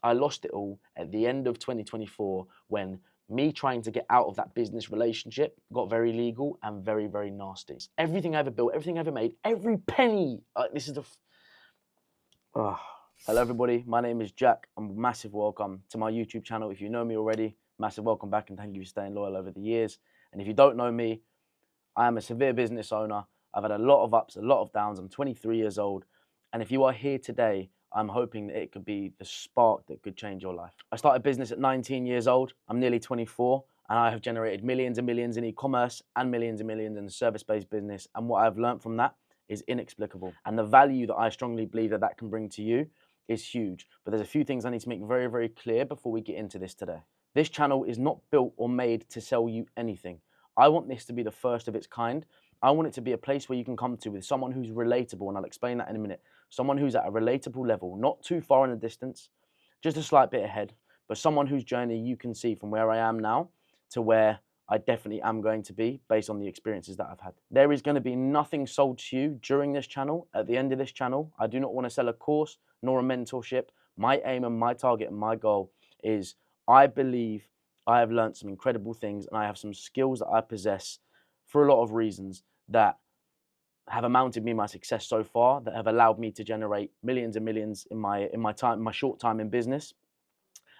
I lost it all at the end of 2024 when me trying to get out of that business relationship got very legal and very, very nasty. Everything I ever built, everything I ever made, every penny, this is the... Hello everybody, my name is Jack. Massive welcome to my YouTube channel. If you know me already, massive welcome back and thank you for staying loyal over the years. And if you don't know me, I am a severe business owner. I've had a lot of ups, a lot of downs. I'm 23 years old. And if you are here today, I'm hoping that it could be the spark that could change your life. I started business at 19 years old. I'm nearly 24 and I have generated millions and millions in e-commerce and millions in service-based business. And what I've learned from that is inexplicable. And the value that I strongly believe that that can bring to you is huge. But there's a few things I need to make very, very clear before we get into this today. This channel is not built or made to sell you anything. I want this to be the first of its kind. I want it to be a place where you can come to with someone who's relatable, and I'll explain that in a minute. Someone who's at a relatable level, not too far in the distance, just a slight bit ahead, but someone whose journey you can see from where I am now to where I definitely am going to be based on the experiences that I've had. There is going to be nothing sold to you during this channel. At the end of this channel, I do not want to sell a course nor a mentorship. My aim and my target and my goal is I believe I have learned some incredible things and I have some skills that I possess for a lot of reasons that have amounted me my success so far, that have allowed me to generate millions and millions in my short time in business.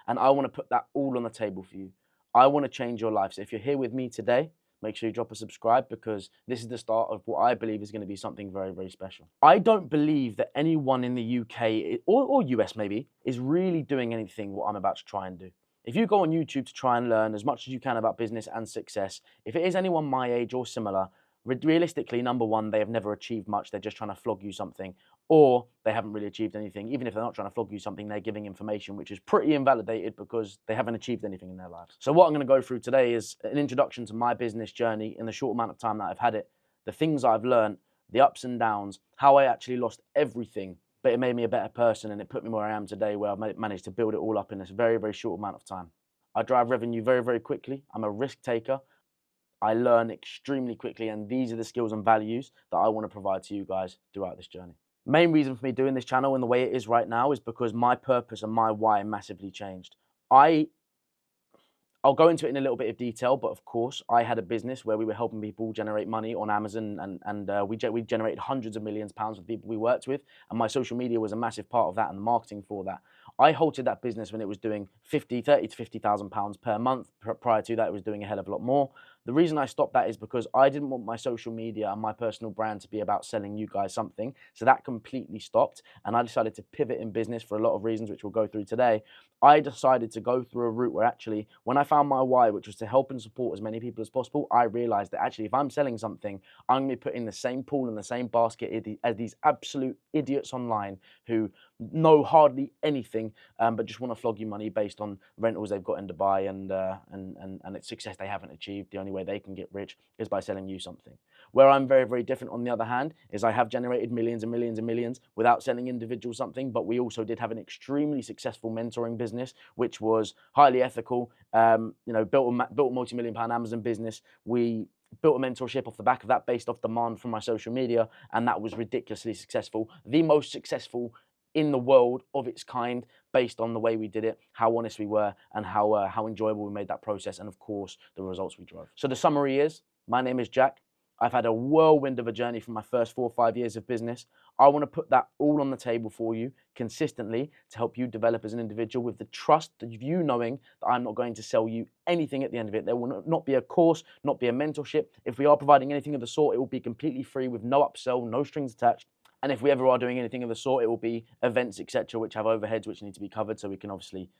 And I want to put that all on the table for you. I want to change your life. So if you're here with me today, make sure you drop a subscribe because this is the start of what I believe is going to be something very, very special. I don't believe that anyone in the UK or US maybe is really doing anything what I'm about to try and do. If you go on YouTube to try and learn as much as you can about business and success, if it is anyone my age or similar, realistically, number one, they have never achieved much. They're just trying to flog you something, or they haven't really achieved anything. Even if they're not trying to flog you something, they're giving information which is pretty invalidated because they haven't achieved anything in their lives. So what I'm going to go through today is an introduction to my business journey in the short amount of time that I've had it, the things I've learned, the ups and downs, how I actually lost everything, but it made me a better person and it put me where I am today, where I've managed to build it all up in this very, very short amount of time. I drive revenue very, very quickly. I'm a risk taker. I learn extremely quickly, and these are the skills and values that I want to provide to you guys throughout this journey. Main reason for me doing this channel and the way it is right now is because my purpose and my why massively changed. I'll go into it in a little bit of detail, but of course, I had a business where we were helping people generate money on Amazon, and we generated hundreds of millions of pounds with people we worked with, and my social media was a massive part of that and the marketing for that. I halted that business when it was doing 30 to 50,000 pounds per month. Prior to that, it was doing a hell of a lot more. The reason I stopped that is because I didn't want my social media and my personal brand to be about selling you guys something. So that completely stopped. And I decided to pivot in business for a lot of reasons, which we'll go through today. I decided to go through a route where actually, when I found my why, which was to help and support as many people as possible, I realized that actually, if I'm selling something, I'm going to be put in the same pool and the same basket as these absolute idiots online who know hardly anything, but just want to flog you money based on rentals they've got in Dubai and its success they haven't achieved. The only way they can get rich is by selling you something. Where I'm very, very different, on the other hand, is I have generated millions and millions and millions without selling individuals something, but we also did have an extremely successful mentoring business, which was highly ethical. Built a multi-million-pound Amazon business. We built a mentorship off the back of that based off demand from my social media, and that was ridiculously successful. The most successful in the world of its kind, based on the way we did it, how honest we were, and how enjoyable we made that process, and of course, the results we drove. So the summary is, my name is Jack. I've had a whirlwind of a journey from my first 4 or 5 years of business. I want to put that all on the table for you consistently to help you develop as an individual with the trust of you knowing that I'm not going to sell you anything at the end of it. There will not be a course, not be a mentorship. If we are providing anything of the sort, it will be completely free with no upsell, no strings attached. And if we ever are doing anything of the sort, it will be events, etc., which have overheads which need to be covered, so we can obviously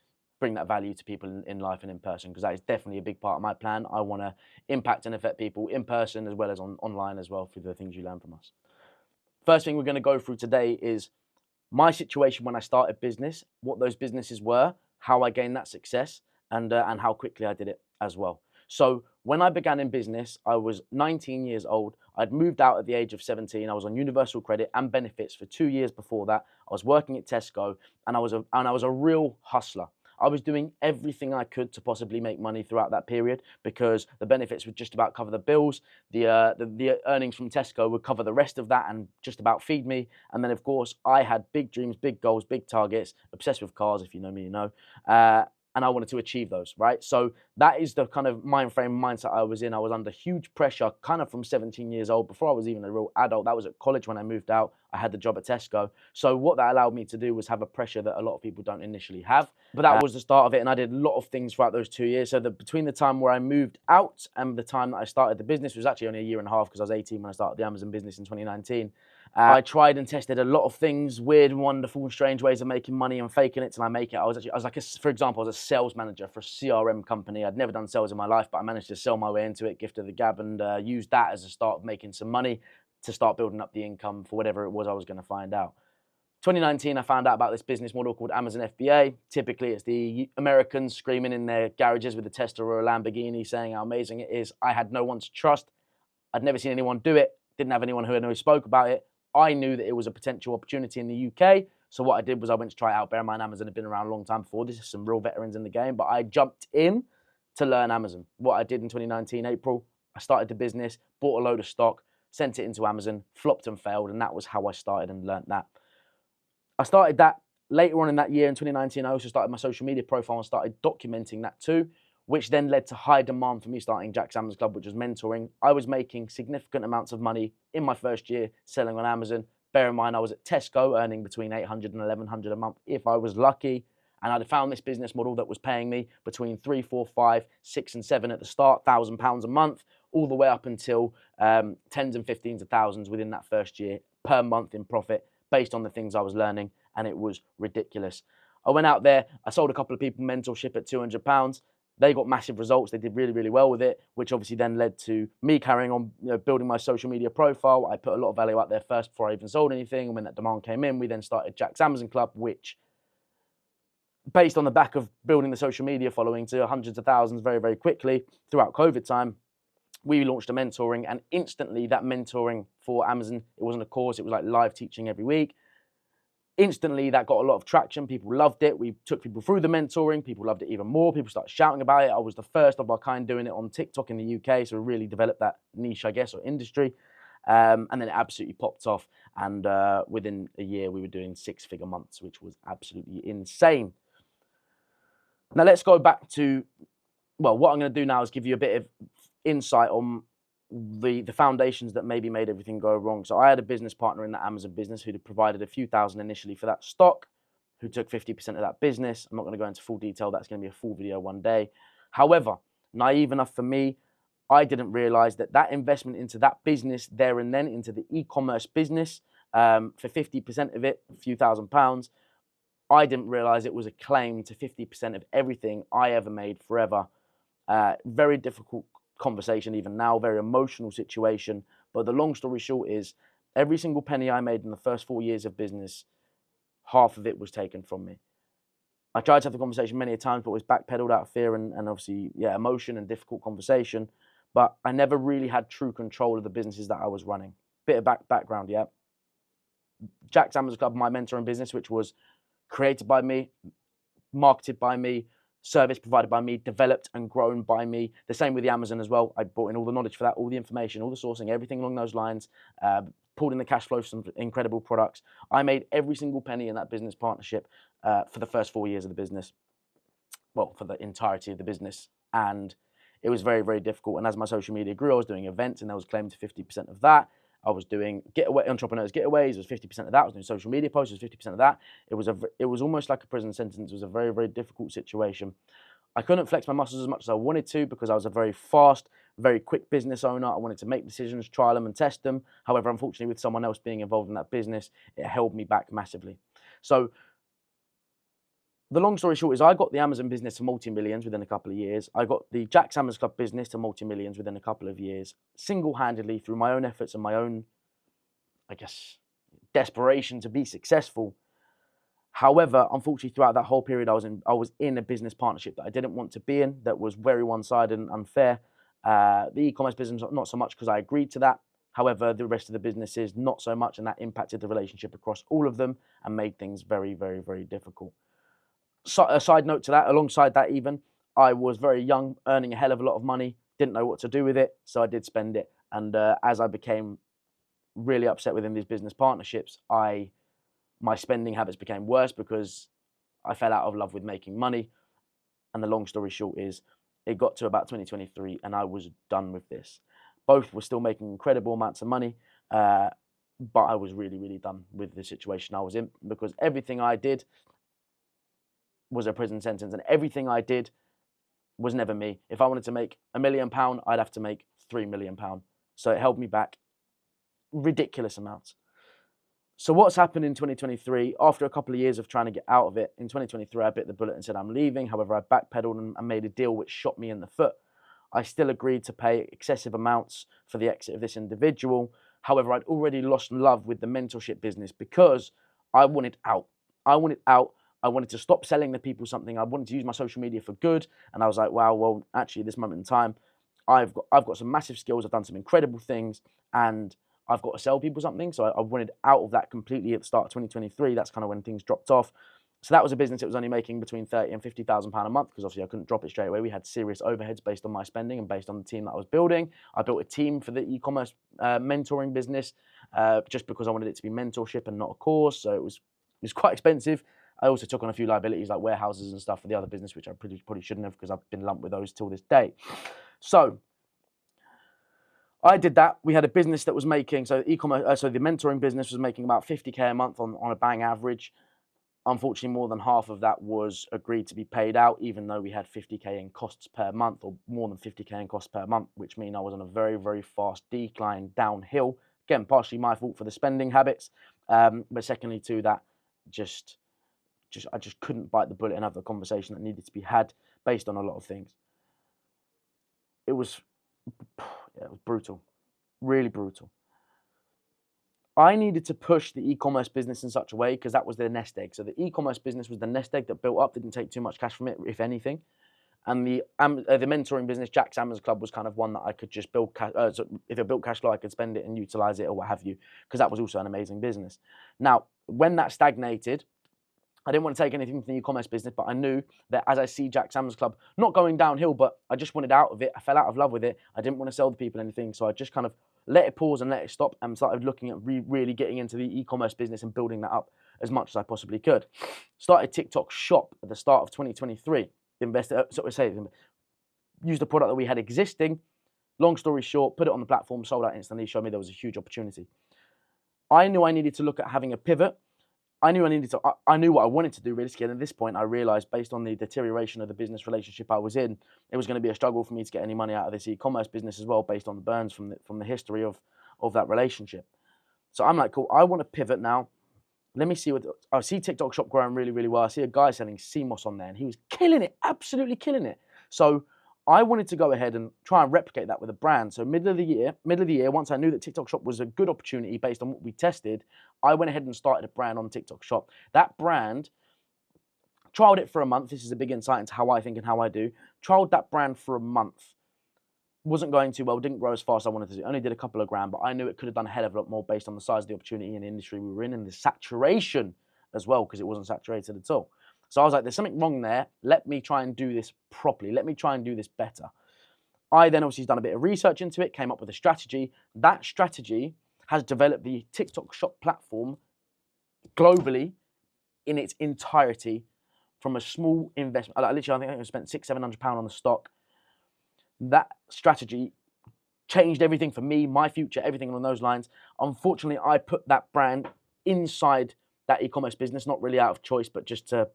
bring that value to people in life and in person, because that is definitely a big part of my plan. I want to impact and affect people in person as well as online as well through the things you learn from us. First thing we're going to go through today is my situation when I started business, what those businesses were, how I gained that success, and how quickly I did it as well. So when I began in business, I was 19 years old. I'd moved out at the age of 17. I was on universal credit and benefits for 2 years before that. I was working at Tesco, and I was a real hustler. I was doing everything I could to possibly make money throughout that period, because the benefits would just about cover the bills. The earnings from Tesco would cover the rest of that and just about feed me. And then, of course, I had big dreams, big goals, big targets, obsessed with cars, if you know me, you know. And I wanted to achieve those, right? So that is the kind of mindset I was in. I was under huge pressure kind of from 17 years old, before I was even a real adult. That was at college when I moved out. I had the job at Tesco. So what that allowed me to do was have a pressure that a lot of people don't initially have. But that was the start of it, and I did a lot of things throughout those 2 years. So between the time where I moved out and the time that I started the business was actually only a year and a half, because I was 18 when I started the Amazon business in 2019. I tried and tested a lot of things, weird, wonderful, and strange ways of making money and faking it till I make it. I was like, for example, I was a sales manager for a CRM company. I'd never done sales in my life, but I managed to sell my way into it, gift of the gab, and used that as a start of making some money to start building up the income for whatever it was I was going to find out. 2019, I found out about this business model called Amazon FBA. Typically, it's the Americans screaming in their garages with a Tesla or a Lamborghini saying how amazing it is. I had no one to trust. I'd never seen anyone do it. Didn't have anyone who spoke about it. I knew that it was a potential opportunity in the UK. So what I did was I went to try it out. Bear in mind, Amazon had been around a long time before this. There's some real veterans in the game, but I jumped in to learn Amazon. What I did in 2019, April, I started the business, bought a load of stock, sent it into Amazon, flopped and failed, and that was how I started and learned that. I started that later on in that year in 2019. I also started my social media profile and started documenting that too, which then led to high demand for me starting Jack's Amazon Club, which was mentoring. I was making significant amounts of money in my first year selling on Amazon. Bear in mind, I was at Tesco earning between $800 and $1,100 a month if I was lucky. And I'd found this business model that was paying me between 3, 4, 5, 6, and 7 at the start, £1,000 a month, all the way up until tens and 15s of thousands within that first year per month in profit, based on the things I was learning, and it was ridiculous. I went out there, I sold a couple of people mentorship at £200. They got massive results. They did really, really well with it, which obviously then led to me carrying on, building my social media profile. I put a lot of value out there first before I even sold anything. And when that demand came in, we then started Jack's Amazon Club, which, based on the back of building the social media following to hundreds of thousands very, very quickly throughout COVID time, we launched a mentoring, and instantly that mentoring for Amazon, it wasn't a course, it was like live teaching every week. Instantly, that got a lot of traction. People loved it. We took people through the mentoring. People loved it even more. People started shouting about it. I was the first of our kind doing it on TikTok in the UK, so we really developed that niche, I guess, or industry. And then it absolutely popped off. And within a year, we were doing 6-figure months, which was absolutely insane. Now, let's go back to, well, what I'm going to do now is give you a bit of insight on the foundations that maybe made everything go wrong. So I had a business partner in the Amazon business who provided a few thousand initially for that stock, who took 50% of that business. I'm not going to go into full detail. That's going to be a full video one day. However, naive enough for me, I didn't realize that that investment into that business there and then, into the e-commerce business, for 50% of it, a few £1,000s, I didn't realize it was a claim to 50% of everything I ever made forever. Very difficult conversation even now, very emotional situation. But the long story short is, every single penny I made in the first 4 years of business, half of it was taken from me. I tried to have the conversation many times, but was backpedaled out of fear and obviously, emotion and difficult conversation. But I never really had true control of the businesses that I was running. Bit of background, yeah. Jack's Amazon Club, my mentoring business, which was created by me, marketed by me, service provided by me, developed and grown by me. The same with the Amazon as well. I brought in all the knowledge for that, all the information, all the sourcing, everything along those lines, pulled in the cash flow for some incredible products. I made every single penny in that business partnership for the first 4 years of the business. Well, for the entirety of the business. And it was very, very difficult. And as my social media grew, I was doing events, and there was claimed to 50% of that. I was doing entrepreneurs getaways, it was 50% of that. I was doing social media posts, it was 50% of that. It was almost like a prison sentence. It was a very, very difficult situation. I couldn't flex my muscles as much as I wanted to, because I was a very fast, very quick business owner. I wanted to make decisions, trial them and test them. However, unfortunately, with someone else being involved in that business, it held me back massively. So the long story short is, I got the Amazon business to multi-millions within a couple of years. I got the Jack's Amazon Club business to multi-millions within a couple of years, single-handedly through my own efforts and my own, I guess, desperation to be successful. However, unfortunately, throughout that whole period, I was in a business partnership that I didn't want to be in, that was very one-sided and unfair. The e-commerce business, not so much, because I agreed to that. However, the rest of the businesses, not so much, and that impacted the relationship across all of them and made things very, very, very difficult. So, a side note to that, alongside that even, I was very young, earning a hell of a lot of money, didn't know what to do with it, so I did spend it. And as I became really upset within these business partnerships, my spending habits became worse because I fell out of love with making money. And the long story short is, it got to about 2023 and I was done with this. Both were still making incredible amounts of money, but I was really, really done with the situation I was in, because everything I did was a prison sentence, and everything I did was never me. If I wanted to make £1 million, I'd have to make £3 million. So it held me back ridiculous amounts. So what's happened in 2023, after a couple of years of trying to get out of it, in 2023, I bit the bullet and said I'm leaving. However, I backpedaled and made a deal which shot me in the foot. I still agreed to pay excessive amounts for the exit of this individual. However, I'd already lost love with the mentorship business because I wanted out. I wanted out. I wanted to stop selling the people something. I wanted to use my social media for good. And I was like, wow, well, actually, at this moment in time, I've got some massive skills. I've done some incredible things, and I've got to sell people something. So I wanted out of that completely at the start of 2023. That's kind of when things dropped off. So that was a business that was only making between £30,000 and £50,000 a month, because obviously I couldn't drop it straight away. We had serious overheads based on my spending and based on the team that I was building. I built a team for the e-commerce mentoring business just because I wanted it to be mentorship and not a course. So it was quite expensive. I also took on a few liabilities like warehouses and stuff for the other business, which I probably shouldn't have, because I've been lumped with those till this day. So I did that. We had a business that was making, so e-commerce, so the mentoring business was making about 50k a month on a bang average. Unfortunately, more than half of that was agreed to be paid out, even though we had 50k in costs per month, or more than 50k in costs per month, which means I was on a very, very fast decline downhill. Again, partially my fault for the spending habits, but secondly to that, I just couldn't bite the bullet and have the conversation that needed to be had based on a lot of things. It was brutal, really brutal. I needed to push the e-commerce business in such a way, because that was their nest egg. So the e-commerce business was the nest egg that built up, didn't take too much cash from it, if anything. And the mentoring business, Jack's Amazon Club, was kind of one that I could just build. So if it built cash flow, I could spend it and utilize it or what have you, because that was also an amazing business. Now, when that stagnated, I didn't want to take anything from the e-commerce business, but I knew that as I see Jack's Amazon Club not going downhill, but I just wanted out of it. I fell out of love with it. I didn't want to sell the people anything, so I just kind of let it pause and let it stop, and started looking at really getting into the e-commerce business and building that up as much as I possibly could. Started TikTok Shop at the start of 2023. Used a product that we had existing. Long story short, put it on the platform, sold out instantly, showed me there was a huge opportunity. I knew I needed to look at having a pivot. I knew what I wanted to do realistically, and at this point I realized, based on the deterioration of the business relationship I was in, it was going to be a struggle for me to get any money out of this e-commerce business as well, based on the burns from the history of that relationship. So I'm like, cool, I want to pivot now. Let me see I see TikTok Shop growing really, really well. I see a guy selling CMOS on there, and he was killing it, absolutely killing it. So I wanted to go ahead and try and replicate that with a brand. So middle of the year, once I knew that TikTok Shop was a good opportunity based on what we tested, I went ahead and started a brand on TikTok Shop. That brand, trialed it for a month. This is a big insight into how I think and how I do. Trialed that brand for a month. Wasn't going too well, didn't grow as fast as I wanted to do. Only did a couple of grand, but I knew it could have done a hell of a lot more based on the size of the opportunity and the industry we were in, and the saturation as well, because it wasn't saturated at all. So I was like, there's something wrong there. Let me try and do this properly. Let me try and do this better. I then obviously done a bit of research into it, came up with a strategy. That strategy has developed the TikTok Shop platform globally in its entirety, from a small investment. Literally, I think I spent £600-700 on the stock. That strategy changed everything for me, my future, everything along those lines. Unfortunately, I put that brand inside that e-commerce business, not really out of choice, but just to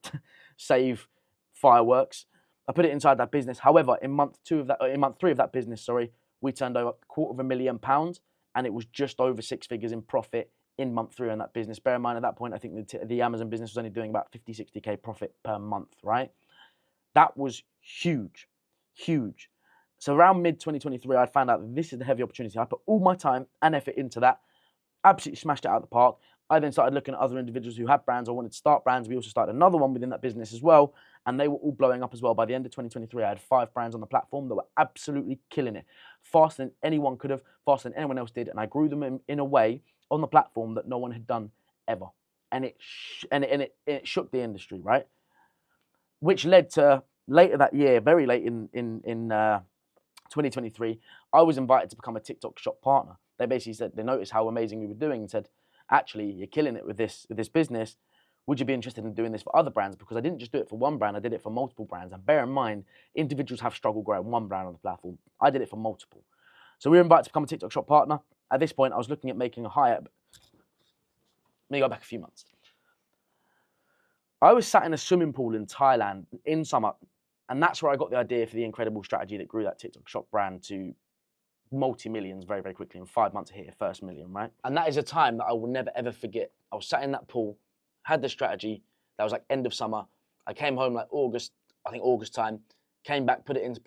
save fireworks. I put it inside that business. However, in month 3 of that business, we turned over £250,000, and it was just over 6 figures in profit in month 3 on that business. Bear in mind, at that point, I think the Amazon business was only doing about 50-60k profit per month, right? That was huge, huge. So around mid-2023, I found out that this is the heavy opportunity. I put all my time and effort into that, absolutely smashed it out of the park. I then started looking at other individuals who had brands or wanted to start brands. We also started another one within that business as well, and they were all blowing up as well. By the end of 2023, I had 5 brands on the platform that were absolutely killing it, faster than anyone could have, faster than anyone else did, and I grew them in a way on the platform that no one had done ever, and it shook the industry, right? which led to later that year, very late in 2023, I was invited to become a TikTok shop partner. They basically said, they noticed how amazing we were doing and said, actually, you're killing it with this business. Would you be interested in doing this for other brands? Because I didn't just do it for one brand, I did it for multiple brands. And bear in mind, individuals have struggled growing one brand on the platform. I did it for multiple. So we were invited to become a TikTok shop partner. At this point, I was looking at making a hire. Let me go back a few months. I was sat in a swimming pool in Thailand in summer, and that's where I got the idea for the incredible strategy that grew that TikTok shop brand to multi-millions very, very quickly. In 5 months, I hit your first million, right? And that is a time that I will never, ever forget. I was sat in that pool, had the strategy. That was like end of summer. I came home like August time, came back, put it into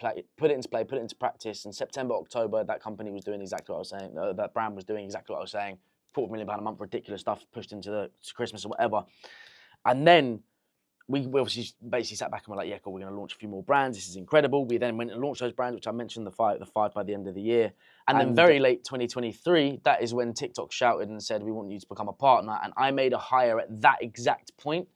practice. In September, October, that company was doing exactly what I was saying. That brand was doing exactly what I was saying. £250 million a month, ridiculous stuff, pushed into Christmas or whatever. And then we obviously basically sat back and were like, yeah, cool, we're going to launch a few more brands. This is incredible. We then went and launched those brands, which I mentioned, the five by the end of the year. And then very late 2023, that is when TikTok shouted and said, we want you to become a partner. And I made a hire at that exact point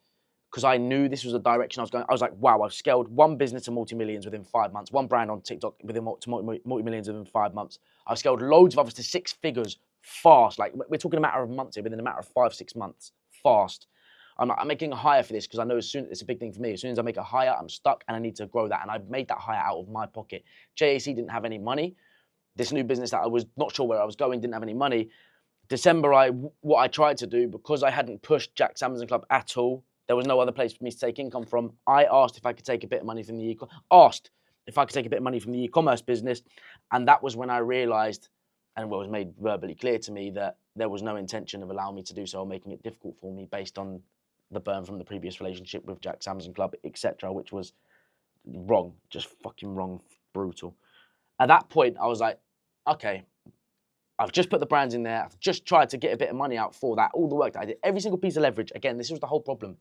because I knew this was the direction I was going. I was like, wow, I've scaled one business to multi-millions within 5 months, one brand on TikTok within multi-millions within 5 months. I've scaled loads of others to 6 figures fast. Like, we're talking a matter of months here, within a matter of 5-6 months, fast. I'm making a hire for this because I know it's a big thing for me. As soon as I make a hire, I'm stuck and I need to grow that. And I've made that hire out of my pocket. JAC didn't have any money. This new business that I was not sure where I was going didn't have any money. December, what I tried to do, because I hadn't pushed Jack's Amazon Club at all, there was no other place for me to take income from. I asked if I could take a bit of money from the e-commerce business. And that was when I realized, and what was made verbally clear to me, that there was no intention of allowing me to do so or making it difficult for me based on the burn from the previous relationship with Jack's Amazon Club, etc., which was wrong, just fucking wrong, brutal. At that point, I was like, okay, I've just put the brands in there. I've just tried to get a bit of money out for that. All the work that I did, every single piece of leverage. Again, this was the whole problem.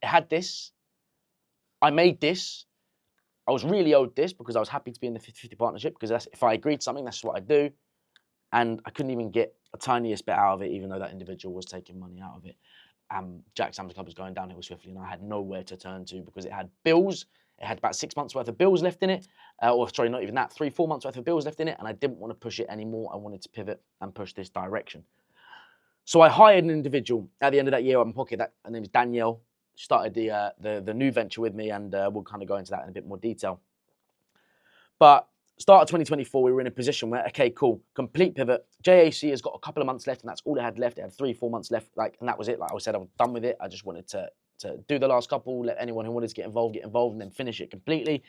It had this. I made this. I was really owed this because I was happy to be in the 50-50 partnership because if I agreed to something, that's what I do. And I couldn't even get a tiniest bit out of it, even though that individual was taking money out of it. Jack's Amazon Club was going downhill swiftly, and I had nowhere to turn to because it had bills. It had about 6 months worth of bills left in it, or sorry, not even that, 3-4 months worth of bills left in it, and I didn't want to push it anymore. I wanted to pivot and push this direction. So I hired an individual at the end of that year out of my pocket. Her name is Danielle. Started the new venture with me, and we'll kind of go into that in a bit more detail. But start of 2024, we were in a position where, okay, cool, complete pivot. JAC has got a couple of months left, and that's all it had left. It had 3-4 months left, and that was it. Like I said, I was done with it. I just wanted to do the last couple, let anyone who wanted to get involved, and then finish it completely.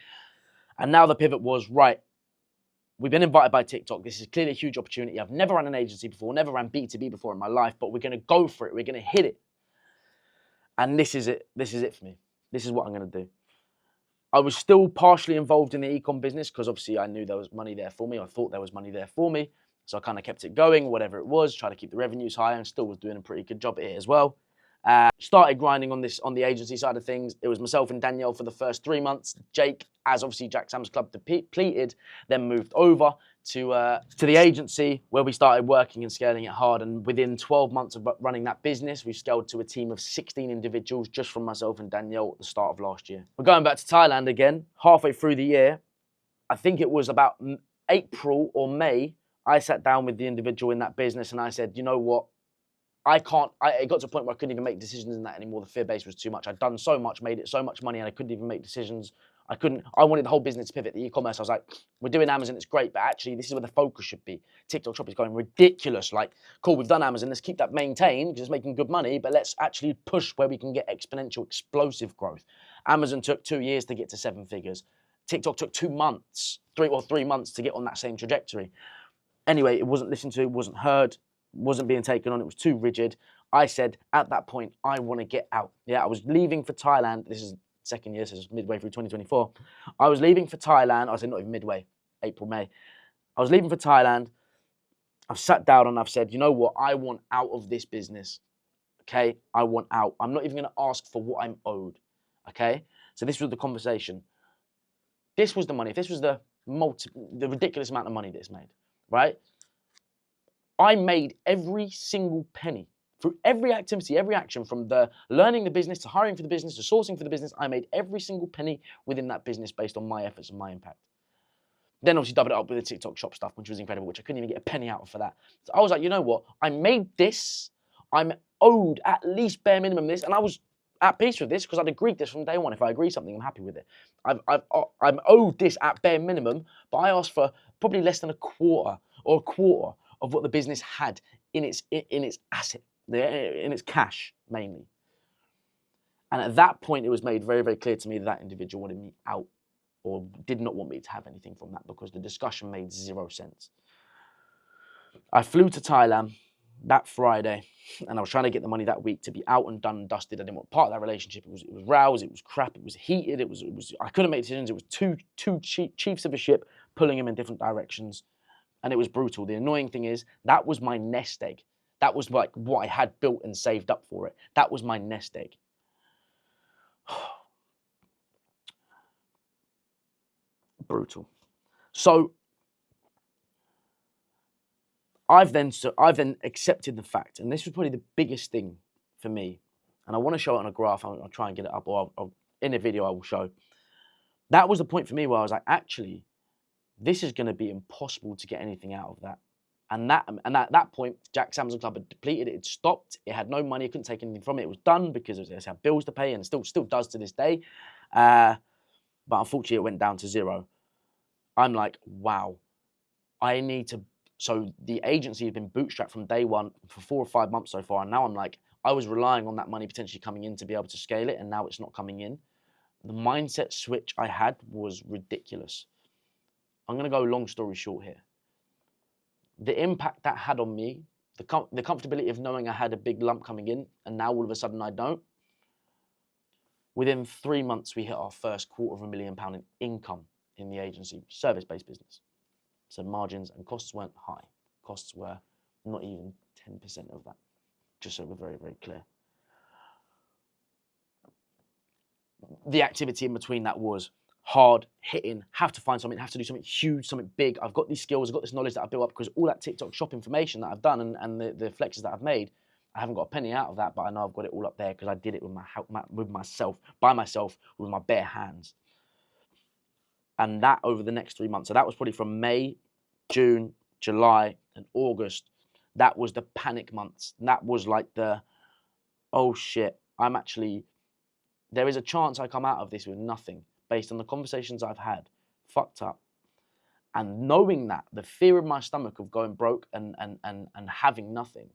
And now the pivot was, right, we've been invited by TikTok. This is clearly a huge opportunity. I've never run an agency before, never ran B2B before in my life, but we're going to go for it. We're going to hit it. And this is it. This is it for me. This is what I'm going to do. I was still partially involved in the e-com business because obviously I knew there was money there for me. I thought there was money there for me. So I kind of kept it going, whatever it was, try to keep the revenues high, and still was doing a pretty good job at it as well. Started grinding on the agency side of things. It was myself and Danielle for the first 3 months. Jake, as obviously Jack's Amazon Club depleted, then moved over to the agency where we started working and scaling it hard. And within 12 months of running that business, we've scaled to a team of 16 individuals just from myself and Danielle at the start of last year. We're going back to Thailand again, halfway through the year. I think it was about April or May, I sat down with the individual in that business and I said, you know what? It got to a point where I couldn't even make decisions in that anymore. The fear base was too much. I'd done so much, made it so much money, and I couldn't even make decisions. I wanted the whole business to pivot, the e-commerce. I was like, we're doing Amazon, it's great, but actually this is where the focus should be. TikTok shop is going ridiculous. Like, cool, we've done Amazon, let's keep that maintained because it's making good money, but let's actually push where we can get exponential, explosive growth. Amazon took 2 years to get to 7 figures. TikTok took 2 months, 3 months to get on that same trajectory. Anyway, it wasn't listened to, wasn't heard, wasn't being taken on, it was too rigid. I said, at that point, I want to get out. Yeah, I was leaving for Thailand. This is second year, so it's midway through 2024. I was leaving for Thailand. I said, not even midway, April, May. I was leaving for Thailand. I've sat down and I've said, you know what? I want out of this business. Okay, I want out. I'm not even going to ask for what I'm owed. Okay, so this was the conversation. This was the money. This was the ridiculous amount of money that it's made, right? I made every single penny Through every activity, every action, from the learning the business to hiring for the business to sourcing for the business, I made every single penny within that business based on my efforts and my impact. Then obviously doubled it up with the TikTok shop stuff, which was incredible, which I couldn't even get a penny out of for that. So I was like, you know what? I made this. I'm owed at least bare minimum this, and I was at peace with this because I'd agreed this from day one. If I agree something, I'm happy with it. I'm owed this at bare minimum, but I asked for probably less than a quarter of what the business had in its asset, in its cash mainly. And at that point, it was made very, very clear to me that that individual wanted me out, or did not want me to have anything from that, because the discussion made zero sense. I flew to Thailand that Friday, and I was trying to get the money that week to be out and done and dusted. I didn't want part of that relationship. It was roused, it was crap, it was heated, it was I couldn't make decisions. It was two chiefs of a ship pulling him in different directions, and it was brutal. The annoying thing is, that was my nest egg. That was like what I had built and saved up for it. That was my nest egg. Brutal. So I've then accepted the fact, and this was probably the biggest thing for me, and I want to show it on a graph. I'll try and get it up, or in a video I will show. That was the point for me where I was like, actually, this is going to be impossible to get anything out of that. And at that point, Jack's Amazon Club had depleted. It had stopped. It had no money. I couldn't take anything from it. It was done because it had bills to pay, and still does to this day. But unfortunately, it went down to zero. I'm like, wow, I need to. So the agency has been bootstrapped from day one for 4 or 5 months so far. And now I'm like, I was relying on that money potentially coming in to be able to scale it, and now it's not coming in. The mindset switch I had was ridiculous. I'm going to go long story short here. The impact that had on me, the comfortability of knowing I had a big lump coming in, and now all of a sudden I don't. Within 3 months, we hit our first £250,000 in income in the agency, service-based business. So margins and costs weren't high. Costs were not even 10% of that, just so we're very, very clear. The activity in between that was hard hitting, have to find something, have to do something huge, something big. I've got these skills, I've got this knowledge that I've built up, because all that TikTok shop information that I've done and the flexes that I've made, I haven't got a penny out of that, but I know I've got it all up there because I did it with myself, by myself, with my bare hands. And that over the next 3 months, so that was probably from May, June, July, and August. That was the panic months. And that was like the, oh shit, there is a chance I come out of this with nothing based on the conversations I've had, fucked up. And knowing that, the fear in my stomach of going broke and having nothing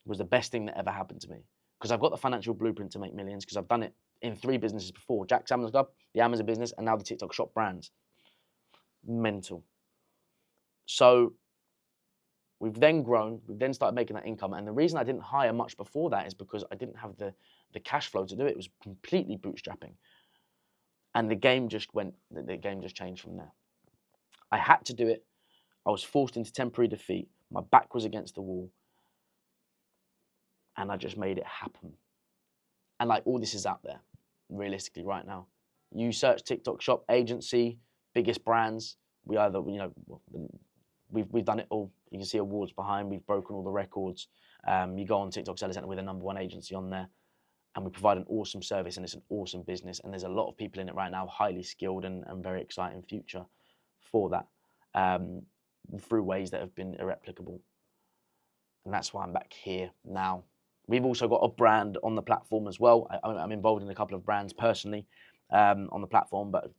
was the best thing that ever happened to me. Because I've got the financial blueprint to make millions, because I've done it in 3 businesses before. Jack's Amazon Club, the Amazon business, and now the TikTok shop brands. Mental. So we've then grown, we've then started making that income. And the reason I didn't hire much before that is because I didn't have the cash flow to do it. It was completely bootstrapping. And the game just changed from there. I had to do it. I was forced into temporary defeat. My back was against the wall. And I just made it happen. And like, all this is out there, realistically, right now. You search TikTok shop, agency, biggest brands. We either, we've done it all. You can see awards behind. We've broken all the records. You go on TikTok Seller Center with a #1 agency on there. And we provide an awesome service, and it's an awesome business. And there's a lot of people in it right now, highly skilled and very exciting future for that, through ways that have been irreplicable. And that's why I'm back here now. We've also got a brand on the platform as well. I'm involved in a couple of brands personally on the platform, but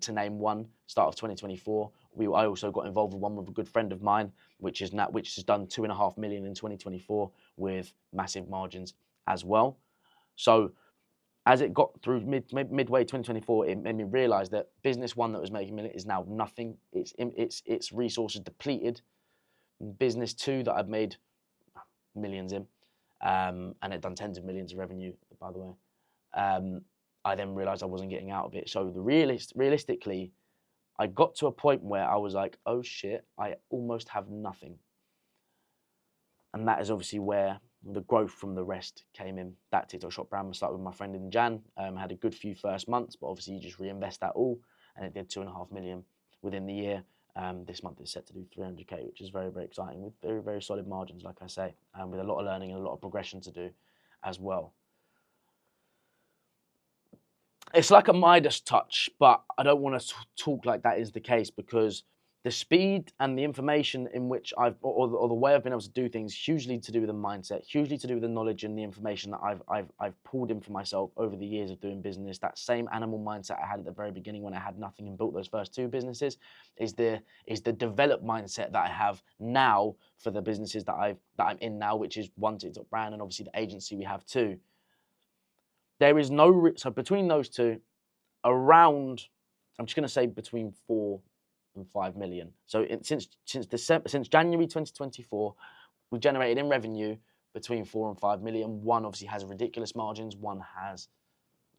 to name one, start of 2024, I also got involved with one with a good friend of mine, which has done 2.5 million in 2024 with massive margins as well. So as it got through midway 2024, it made me realize that business one that was making millions is now nothing. Its resources depleted. Business two that I've made millions in, and it done tens of millions of revenue, by the way. I then realized I wasn't getting out of it. So realistically, I got to a point where I was like, oh shit, I almost have nothing. And that is obviously where the growth from the rest came in. That TikTok shop brand started with my friend in Jan. Had a good few first months, but obviously you just reinvest that all, and it did 2.5 million within the year. This month it's set to do 300k, which is very, very exciting, with very, very solid margins, like I say, and with a lot of learning and a lot of progression to do as well. It's like a Midas touch, but I don't want to talk like that is the case, because the speed and the information in which or the way I've been able to do things, hugely to do with the mindset, hugely to do with the knowledge and the information that I've pulled in for myself over the years of doing business. That same animal mindset I had at the very beginning when I had nothing and built those first 2 businesses is the developed mindset that I have now for the businesses that I'm in now, which is one TikTok brand and obviously the agency we have too. There is no so between those two, around, I'm just going to say between 4 and 5 million. So since January 2024, we've generated in revenue between 4 and 5 million. One obviously has ridiculous margins, one has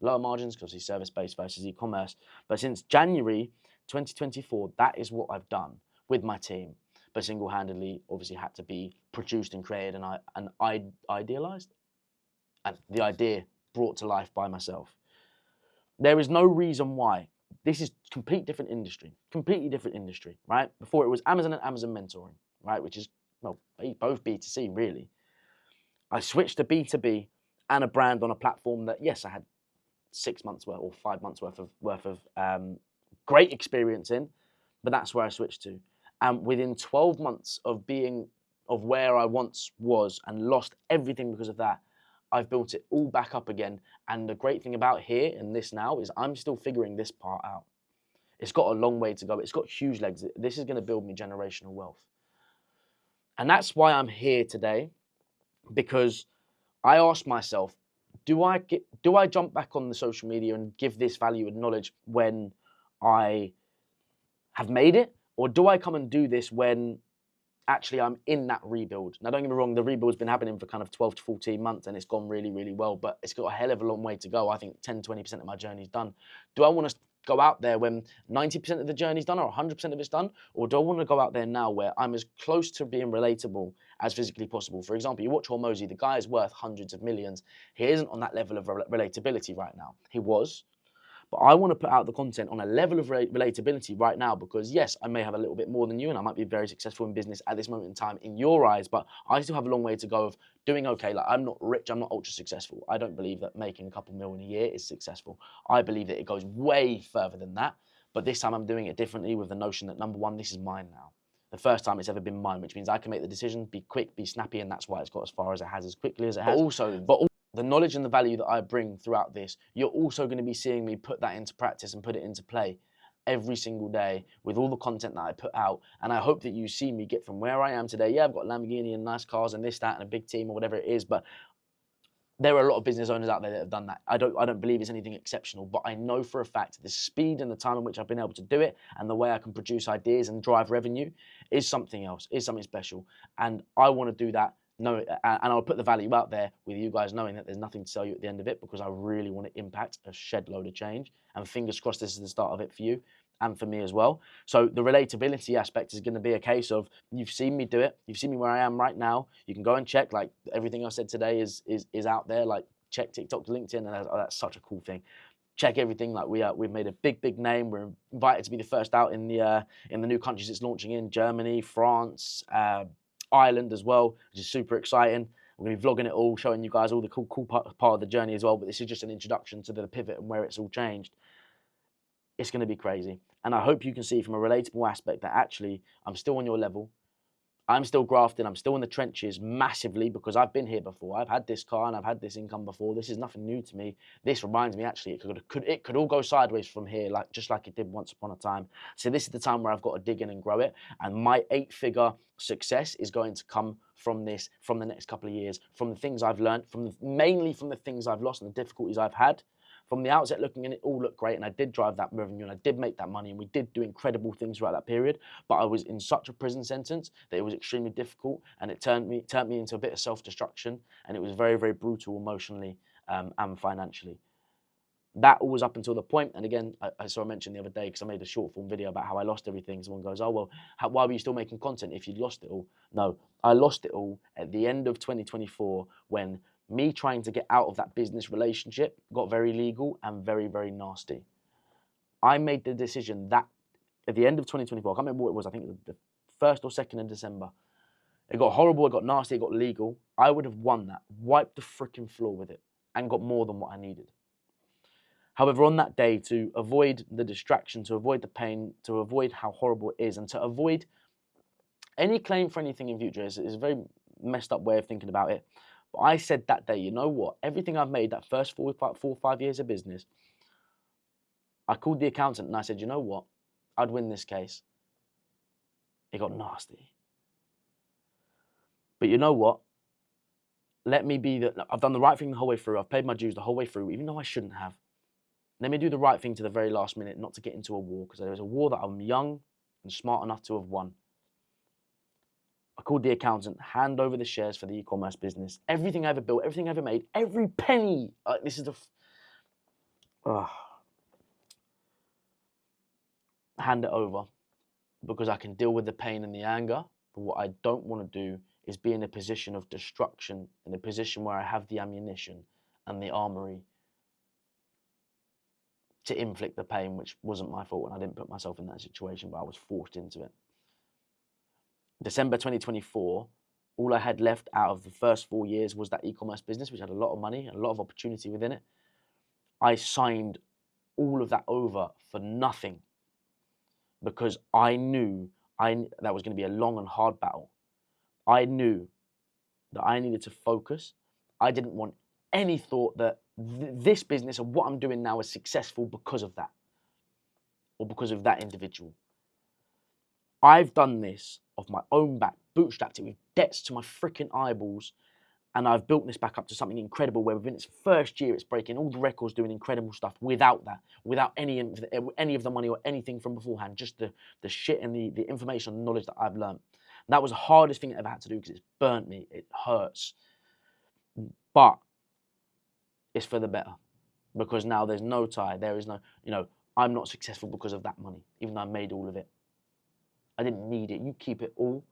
lower margins because obviously service-based versus e-commerce. But since January 2024, that is what I've done with my team. But single-handedly, obviously had to be produced and created and I idealized, and the idea brought to life by myself. There is no reason why. This is completely different industry, right? Before it was Amazon and Amazon mentoring, right? Which is, well, both B2C really. I switched to B2B and a brand on a platform that, yes, I had 6 months worth or 5 months worth of great experience in, but that's where I switched to. And within 12 months of where I once was and lost everything because of that, I've built it all back up again. And the great thing about here and this now is I'm still figuring this part out. It's got a long way to go. It's got huge legs. This is going to build me generational wealth. And that's why I'm here today, because I asked myself, do I jump back on the social media and give this value and knowledge when I have made it? Or do I come and do this when actually I'm in that rebuild? Now, don't get me wrong, the rebuild's been happening for kind of 12 to 14 months and it's gone really, really well, but it's got a hell of a long way to go. I think 10, 20% of my journey's done. Do I want to go out there when 90% of the journey's done or 100% of it's done? Or do I want to go out there now where I'm as close to being relatable as physically possible? For example, you watch Hormozi, the guy is worth hundreds of millions. He isn't on that level of relatability right now. He was. But I want to put out the content on a level of relatability right now, because yes, I may have a little bit more than you and I might be very successful in business at this moment in time in your eyes, but I still have a long way to go of doing okay. Like, I'm not rich, I'm not ultra successful. I don't believe that making a couple million a year is successful. I believe that it goes way further than that, but this time I'm doing it differently with the notion that, number one, this is mine now. The first time it's ever been mine, which means I can make the decision, be quick, be snappy, and that's why it's got as far as it has, as quickly as it has. But the knowledge and the value that I bring throughout this, you're also going to be seeing me put that into practice and put it into play every single day with all the content that I put out. And I hope that you see me get from where I am today. Yeah, I've got a Lamborghini and nice cars and this, that, and a big team or whatever it is, but there are a lot of business owners out there that have done that. I don't believe it's anything exceptional, but I know for a fact the speed and the time in which I've been able to do it and the way I can produce ideas and drive revenue is something else, is something special. And I want to do that. No, and I'll put the value out there with you guys knowing that there's nothing to sell you at the end of it, because I really want to impact a shed load of change. And fingers crossed this is the start of it for you and for me as well. So the relatability aspect is going to be a case of, you've seen me do it. You've seen me where I am right now. You can go and check, like, everything I said today is out there. Like, check TikTok, LinkedIn, and that's such a cool thing. Check everything. Like, we've made a big name. We're invited to be the first out in the new countries it's launching in: Germany, France, Ireland as well, which is super exciting. We're going to be vlogging it all, showing you guys all the cool part of the journey as well. But this is just an introduction to the pivot and where it's all changed. It's going to be crazy. And I hope you can see from a relatable aspect that actually I'm still on your level. I'm still grafting. I'm still in the trenches massively, because I've been here before. I've had this car and I've had this income before. This is nothing new to me. This reminds me, actually, it could all go sideways from here, just like it did once upon a time. So this is the time where I've got to dig in and grow it. And my 8-figure success is going to come from this, from the next couple of years, from the things I've learned, mainly from the things I've lost and the difficulties I've had. From the outset looking in, it all looked great, and I did drive that revenue, and I did make that money, and we did do incredible things throughout that period. But I was in such a prison sentence that it was extremely difficult, and it turned me into a bit of self-destruction, and it was very, very brutal emotionally and financially. That all was up until the point, and again, I mentioned the other day, because I made a short form video about how I lost everything. Someone goes, oh, well, why were you still making content if you'd lost it all? No, I lost it all at the end of 2024 when me trying to get out of that business relationship got very legal and very, very nasty. I made the decision that at the end of 2024, I can't remember what it was, I think it was the 1st or 2nd of December. It got horrible, it got nasty, it got legal. I would have won that, wiped the freaking floor with it, and got more than what I needed. However, on that day, to avoid the distraction, to avoid the pain, to avoid how horrible it is, and to avoid any claim for anything in future, is a very messed up way of thinking about it. But I said that day, you know what? Everything I've made, that first 4 or 5 years of business, I called the accountant and I said, you know what? I'd win this case. It got nasty. But you know what? Let me be I've done the right thing the whole way through. I've paid my dues the whole way through, even though I shouldn't have. Let me do the right thing to the very last minute, not to get into a war, because there was a war that I'm young and smart enough to have won. I called the accountant, hand over the shares for the e-commerce business. Everything I ever built, everything I ever made, every penny. This is hand it over, because I can deal with the pain and the anger. But what I don't want to do is be in a position of destruction, in a position where I have the ammunition and the armory to inflict the pain, which wasn't my fault, and I didn't put myself in that situation, but I was forced into it. December 2024, all I had left out of the first 4 years was that e-commerce business, which had a lot of money and a lot of opportunity within it. I signed all of that over for nothing, because I knew that was going to be a long and hard battle. I knew that I needed to focus. I didn't want any thought that this business and what I'm doing now is successful because of that, or because of that individual. I've done this off my own back, bootstrapped it with debts to my freaking eyeballs, and I've built this back up to something incredible, where within its first year, it's breaking all the records, doing incredible stuff without that, without any of the money or anything from beforehand, just the shit and the information and knowledge that I've learned. And that was the hardest thing I ever had to do, because it's burnt me, it hurts. But it's for the better, because now there's no tie, there is no, I'm not successful because of that money, even though I made all of it. I didn't need it. You keep it all,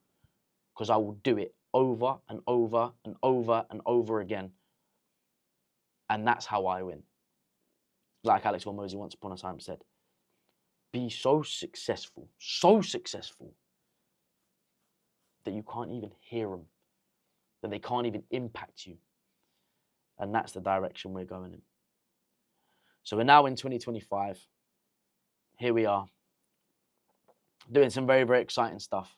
because I will do it over and over and over and over again. And that's how I win. Like Alex Hormozi once upon a time said, be so successful that you can't even hear them, that they can't even impact you. And that's the direction we're going in. So we're now in 2025. Here we are, doing some very, very exciting stuff.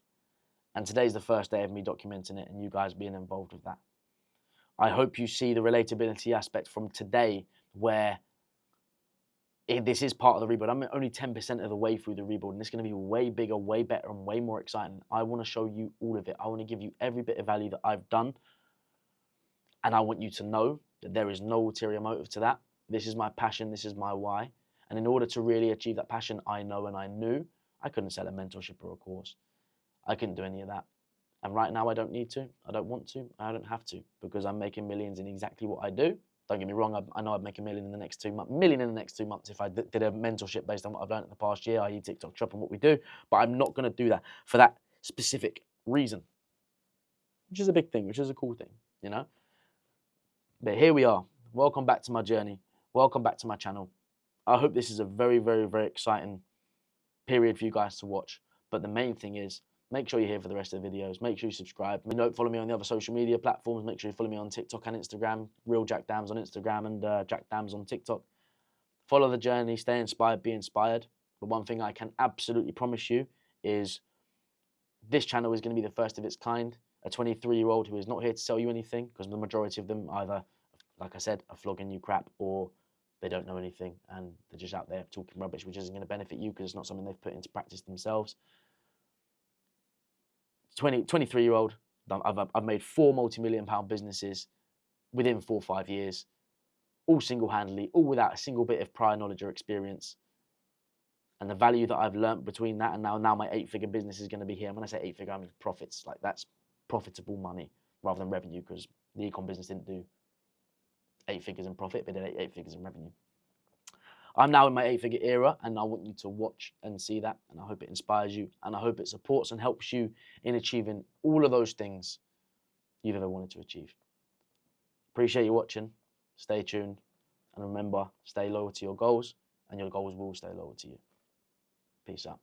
And today's the first day of me documenting it and you guys being involved with that. I hope you see the relatability aspect from today, where this is part of the rebuild. I'm only 10% of the way through the rebuild, and it's going to be way bigger, way better, and way more exciting. I want to show you all of it. I want to give you every bit of value that I've done. And I want you to know that there is no ulterior motive to that. This is my passion. This is my why. And in order to really achieve that passion, I know and I knew I couldn't sell a mentorship or a course. I couldn't do any of that. And right now I don't need to. I don't want to. I don't have to, because I'm making millions in exactly what I do. Don't get me wrong, I know I'd make $1 million in the next 2 months. $1 million in the next 2 months if I did a mentorship based on what I've learned in the past year, i.e. TikTok Shop and what we do. But I'm not going to do that for that specific reason, which is a big thing, which is a cool thing, But here we are. Welcome back to my journey. Welcome back to my channel. I hope this is a very, very, very exciting period for you guys to watch. But the main thing is, make sure you're here for the rest of the videos. Make sure you subscribe. Follow me on the other social media platforms. Make sure you follow me on TikTok and Instagram. Real Jack Dams on Instagram and Jack Dams on TikTok. Follow the journey. Stay inspired. Be inspired. But one thing I can absolutely promise you is this channel is going to be the first of its kind. A 23-year-old who is not here to sell you anything, because the majority of them either, like I said, are flogging you crap, or they don't know anything and they're just out there talking rubbish, which isn't going to benefit you because it's not something they've put into practice themselves. 23-year-old, I've made 4 multi-million-pound businesses within 4 or 5 years, all single-handedly, all without a single bit of prior knowledge or experience. And the value that I've learned between that and now my 8-figure business is going to be here. And when I say 8-figure, I mean profits. Like, that's profitable money rather than revenue, because the e-com business didn't do 8 figures in profit, but it did 8 figures in revenue. I'm now in my 8-figure era, and I want you to watch and see that, and I hope it inspires you, and I hope it supports and helps you in achieving all of those things you've ever wanted to achieve. Appreciate you watching. Stay tuned, and remember, stay loyal to your goals, and your goals will stay loyal to you. Peace out.